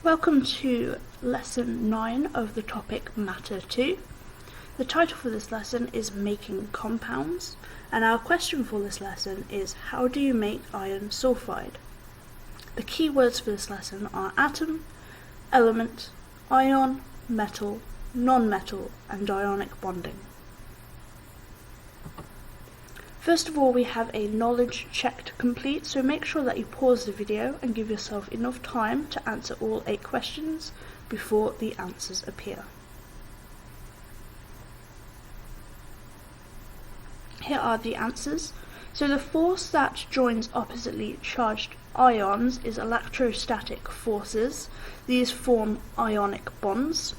Welcome to lesson 9 of the topic Matter 2. The title for this lesson is Making Compounds, and our question for this lesson is how do you make iron sulphide? The key words for this lesson are atom, element, ion, metal, non-metal, and ionic bonding. First of all, we have a knowledge check to complete, so make sure that you pause the video and give yourself enough time to answer all 8 questions before the answers appear. Here are the answers. So the force that joins oppositely charged ions is electrostatic forces. These form ionic bonds.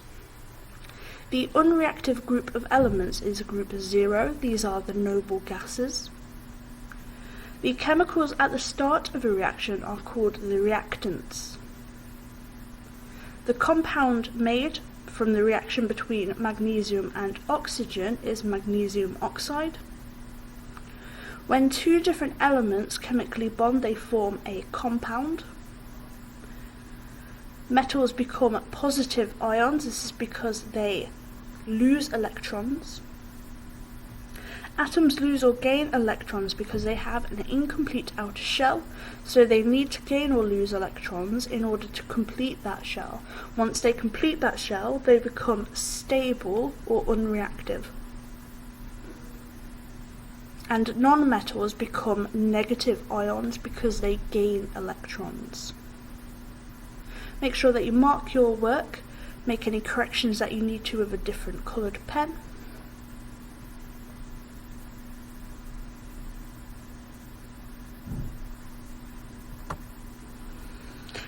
The unreactive group of elements is group 0. These are the noble gases. The chemicals at the start of a reaction are called the reactants. The compound made from the reaction between magnesium and oxygen is magnesium oxide. When two different elements chemically bond, they form a compound. Metals become positive ions. This is because they lose electrons. Atoms lose or gain electrons because they have an incomplete outer shell, so they need to gain or lose electrons in order to complete that shell. Once they complete that shell, they become stable or unreactive. And non-metals become negative ions because they gain electrons. Make sure that you mark your work. Make any corrections that you need to with a different coloured pen.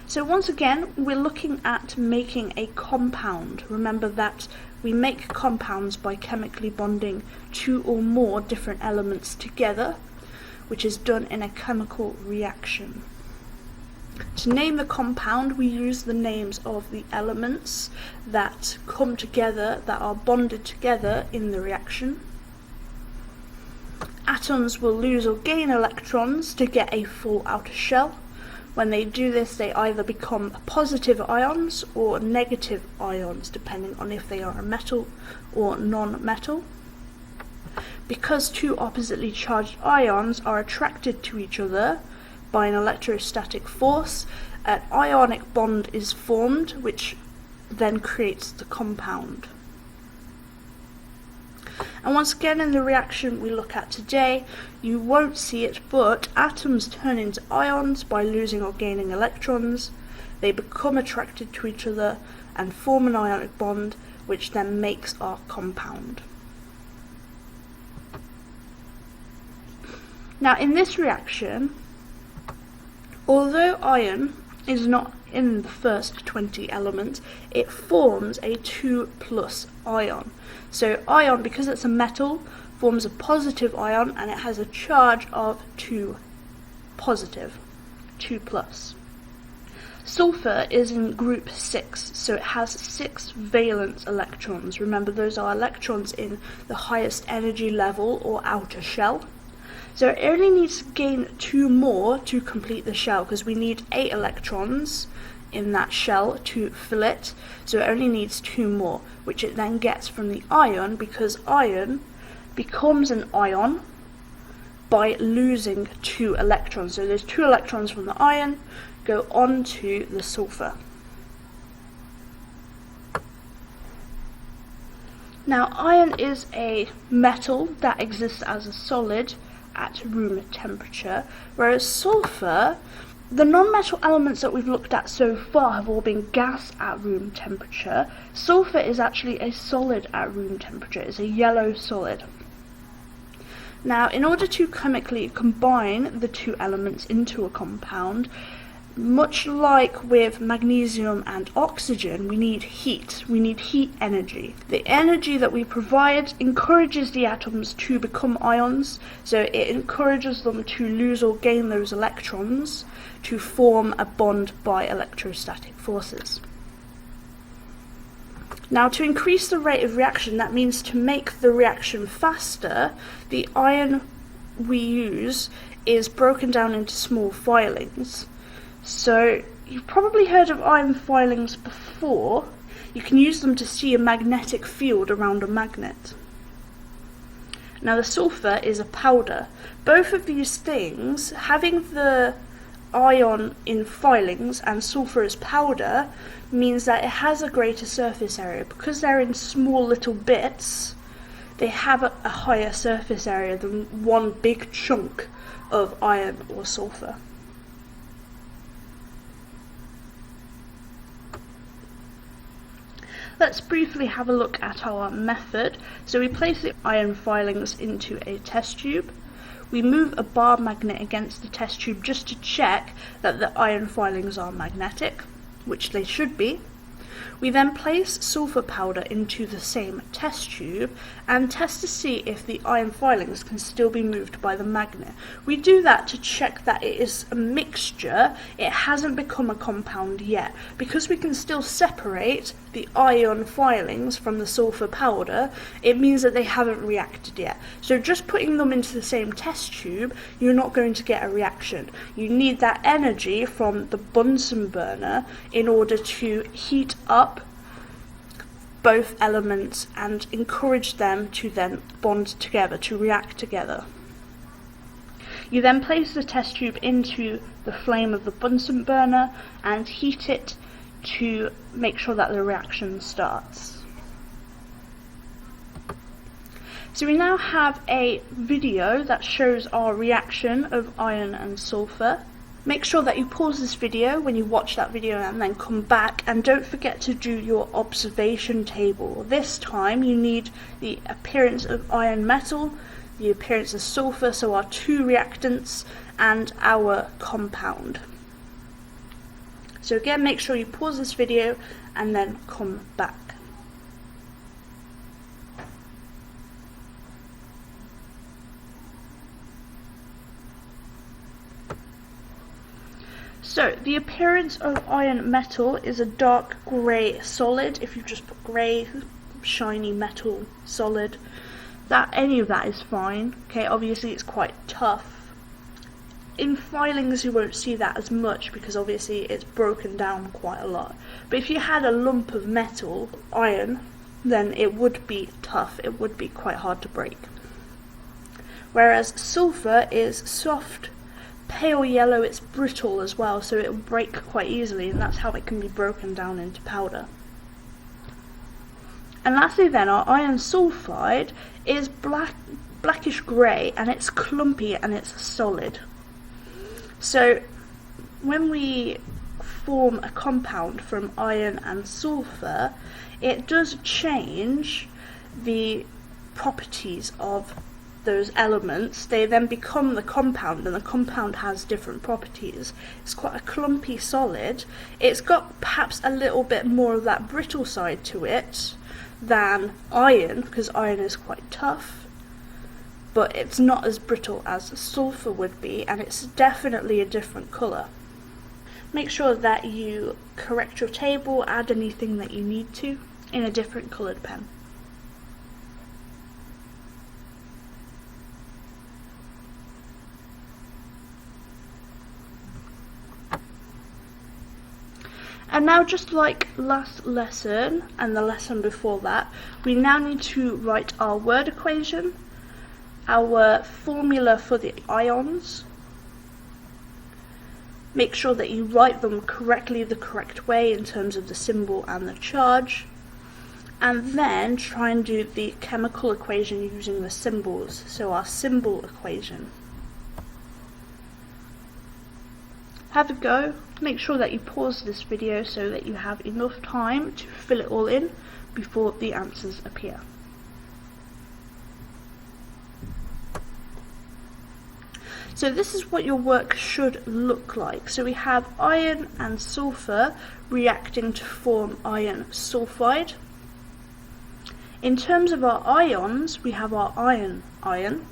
So once again, we're looking at making a compound. Remember that we make compounds by chemically bonding 2 or more different elements together, which is done in a chemical reaction. To name the compound, we use the names of the elements that come together, that are bonded together in the reaction. Atoms will lose or gain electrons to get a full outer shell. When they do this, they either become positive ions or negative ions, depending on if they are a metal or non-metal. Because 2 oppositely charged ions are attracted to each other by an electrostatic force, an ionic bond is formed, which then creates the compound. And once again, in the reaction we look at today, you won't see it, but atoms turn into ions by losing or gaining electrons. They become attracted to each other and form an ionic bond, which then makes our compound. Now, in this reaction, although iron is not in the first 20 elements, it forms a 2+ ion. So ion, because it's a metal, forms a positive ion and it has a charge of 2+. Sulfur is in group 6, so it has 6 valence electrons. Remember, those are electrons in the highest energy level or outer shell. So it only needs to gain 2 more to complete the shell, because we need 8 electrons in that shell to fill it. So it only needs 2 more, which it then gets from the iron, because iron becomes an ion by losing 2 electrons. So those 2 electrons from the iron go on to the sulfur. Now, iron is a metal that exists as a solid at room temperature, whereas sulfur, the non-metal elements that we've looked at so far have all been gas at room temperature. Sulfur is actually a solid at room temperature. It's a yellow solid. Now, in order to chemically combine the 2 elements into a compound, much like with magnesium and oxygen, we need heat. We need heat energy. The energy that we provide encourages the atoms to become ions, so it encourages them to lose or gain those electrons to form a bond by electrostatic forces. Now, to increase the rate of reaction, that means to make the reaction faster, the iron we use is broken down into small filings. So you've probably heard of iron filings before. You can use them to see a magnetic field around a magnet. Now the sulphur is a powder. Both of these things, having the ion in filings and sulphur as powder, means that it has a greater surface area. Because they're in small little bits, they have a higher surface area than one big chunk of iron or sulphur. Let's briefly have a look at our method. So we place the iron filings into a test tube. We move a bar magnet against the test tube just to check that the iron filings are magnetic, which they should be. We then place sulphur powder into the same test tube and test to see if the iron filings can still be moved by the magnet. We do that to check that it is a mixture, it hasn't become a compound yet. Because we can still separate the iron filings from the sulphur powder, it means that they haven't reacted yet. So just putting them into the same test tube, you're not going to get a reaction. You need that energy from the Bunsen burner in order to heat up both elements and encourage them to then bond together, to react together. You then place the test tube into the flame of the Bunsen burner and heat it to make sure that the reaction starts. So we now have a video that shows our reaction of iron and sulphur. Make sure that you pause this video when you watch that video and then come back, and don't forget to do your observation table. This time you need the appearance of iron metal, the appearance of sulphur, so our two reactants, and our compound. So again, make sure you pause this video and then come back. So the appearance of iron metal is a dark grey solid. If you just put grey, shiny metal solid, any of that is fine. Okay, obviously it's quite tough. In filings you won't see that as much because obviously it's broken down quite a lot. But if you had a lump of metal, iron, then it would be tough. It would be quite hard to break. Whereas sulphur is soft, pale yellow, it's brittle as well, so it will break quite easily, and that's how it can be broken down into powder. And lastly then, our iron sulphide is blackish grey, and it's clumpy and it's solid. So when we form a compound from iron and sulphur, it does change the properties of those elements. They then become the compound, and the compound has different properties. It's quite a clumpy solid. It's got perhaps a little bit more of that brittle side to it than iron, because iron is quite tough, but it's not as brittle as sulphur would be, and it's definitely a different colour. Make sure that you correct your table, add anything that you need to in a different coloured pen. And now, just like last lesson and the lesson before that, we now need to write our word equation, our formula for the ions. Make sure that you write them correctly, the correct way in terms of the symbol and the charge, and then try and do the chemical equation using the symbols, so our symbol equation. Have a go. Make sure that you pause this video so that you have enough time to fill it all in before the answers appear. So this is what your work should look like. So we have iron and sulphur reacting to form iron sulphide. In terms of our ions, we have our iron,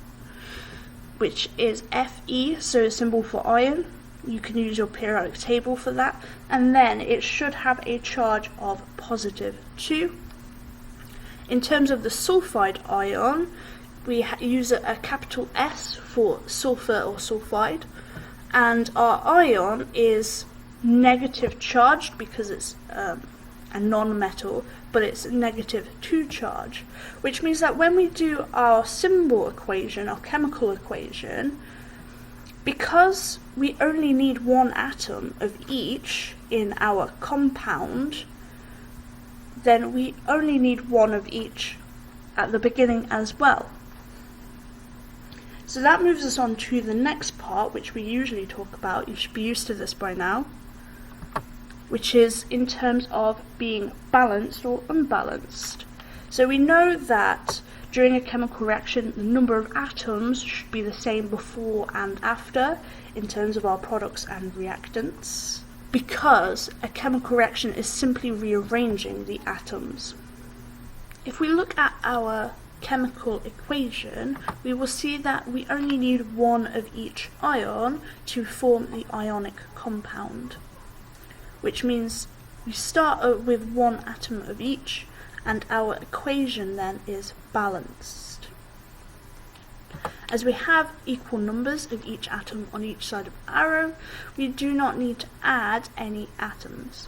which is Fe, so a symbol for iron. You can use your periodic table for that, and then it should have a charge of +2. In terms of the sulphide ion, we use a capital S for sulphur or sulphide, and our ion is negative charged because it's a non-metal, but it's negative 2 charge, which means that when we do our symbol equation, our chemical equation, because we only need one atom of each in our compound, then we only need one of each at the beginning as well. So that moves us on to the next part, which we usually talk about. You should be used to this by now, which is in terms of being balanced or unbalanced. So we know that during a chemical reaction, the number of atoms should be the same before and after in terms of our products and reactants, because a chemical reaction is simply rearranging the atoms. If we look at our chemical equation, we will see that we only need one of each ion to form the ionic compound, which means we start with one atom of each, and our equation then is balanced. As we have equal numbers of each atom on each side of the arrow, we do not need to add any atoms.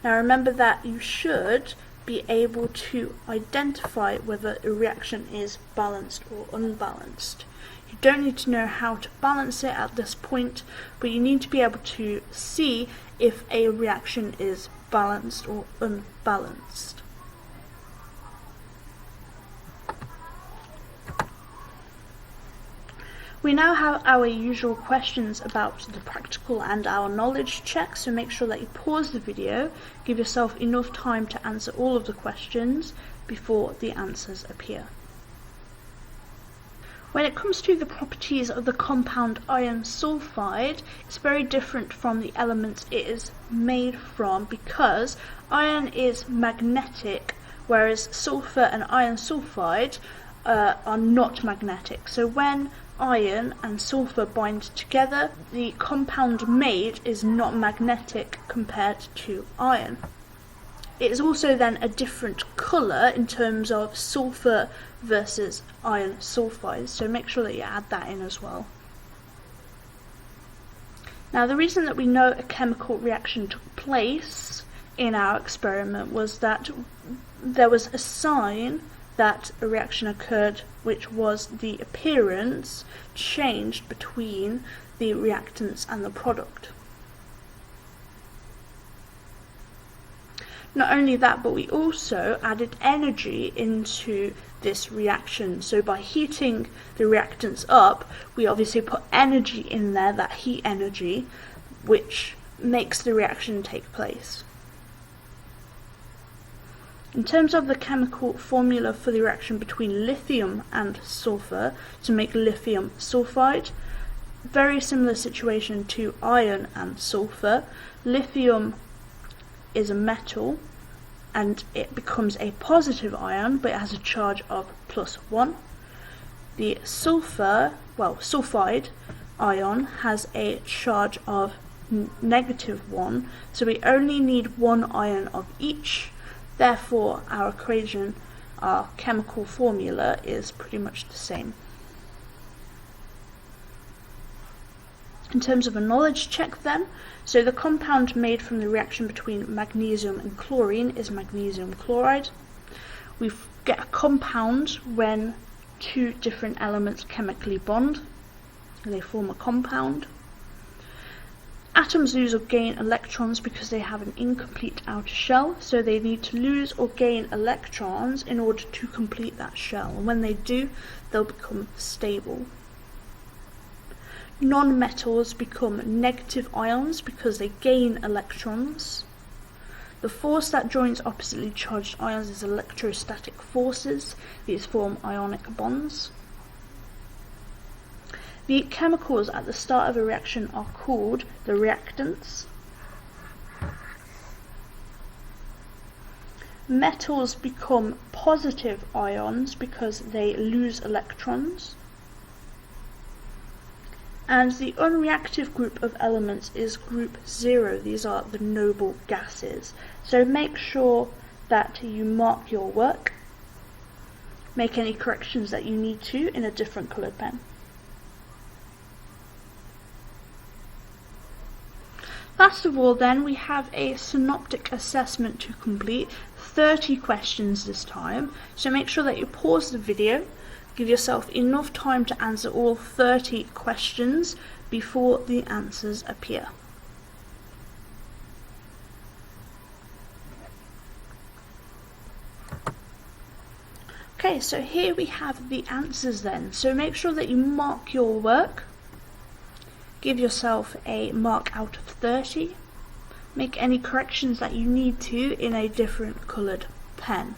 Now remember that you should be able to identify whether a reaction is balanced or unbalanced. You don't need to know how to balance it at this point, but you need to be able to see if a reaction is balanced or unbalanced. We now have our usual questions about the practical and our knowledge check, so make sure that you pause the video, give yourself enough time to answer all of the questions before the answers appear. When it comes to the properties of the compound iron sulphide, it's very different from the elements it is made from, because iron is magnetic, whereas sulphur and iron sulphide are not magnetic. So when iron and sulphur bind together, the compound made is not magnetic compared to iron. It is also then a different colour in terms of sulphur versus iron sulphide, so make sure that you add that in as well. Now the reason that we know a chemical reaction took place in our experiment was that there was a sign that a reaction occurred, which was the appearance changed between the reactants and the product. Not only that, but we also added energy into this reaction. So by heating the reactants up, we obviously put energy in there, that heat energy, which makes the reaction take place. In terms of the chemical formula for the reaction between lithium and sulphur to make lithium sulphide, very similar situation to iron and sulphur. Lithium is a metal and it becomes a positive ion, but it has a charge of +1. The sulphide ion has a charge of -1, so we only need one ion of each. Therefore, our equation, our chemical formula, is pretty much the same. In terms of a knowledge check then, so the compound made from the reaction between magnesium and chlorine is magnesium chloride. We get a compound when two different elements chemically bond, and they form a compound. Atoms lose or gain electrons because they have an incomplete outer shell, so they need to lose or gain electrons in order to complete that shell, and when they do, they'll become stable. Non-metals become negative ions because they gain electrons. The force that joins oppositely charged ions is electrostatic forces. These form ionic bonds. The chemicals at the start of a reaction are called the reactants. Metals become positive ions because they lose electrons. And the unreactive group of elements is group 0. These are the noble gases. So make sure that you mark your work. Make any corrections that you need to in a different coloured pen. Last of all then, we have a synoptic assessment to complete, 30 questions this time, so make sure that you pause the video, give yourself enough time to answer all 30 questions before the answers appear. Okay, so here we have the answers then, so make sure that you mark your work. Give yourself a mark out of 30. Make any corrections that you need to in a different coloured pen.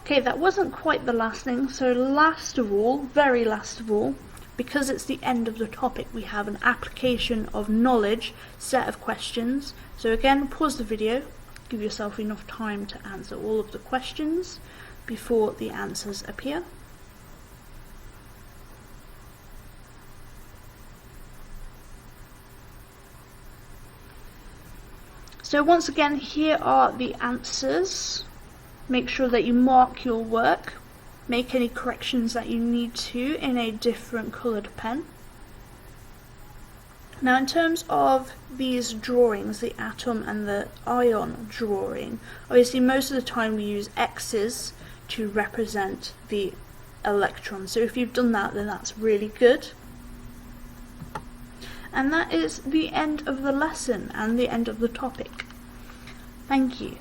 Okay, that wasn't quite the last thing, so last of all, very last of all, because it's the end of the topic, we have an application of knowledge set of questions. So again, pause the video, give yourself enough time to answer all of the questions before the answers appear. So once again, here are the answers. Make sure that you mark your work, make any corrections that you need to in a different coloured pen. Now in terms of these drawings, the atom and the ion drawing, obviously most of the time we use X's to represent the electron. So if you've done that, then that's really good. And that is the end of the lesson and the end of the topic. Thank you.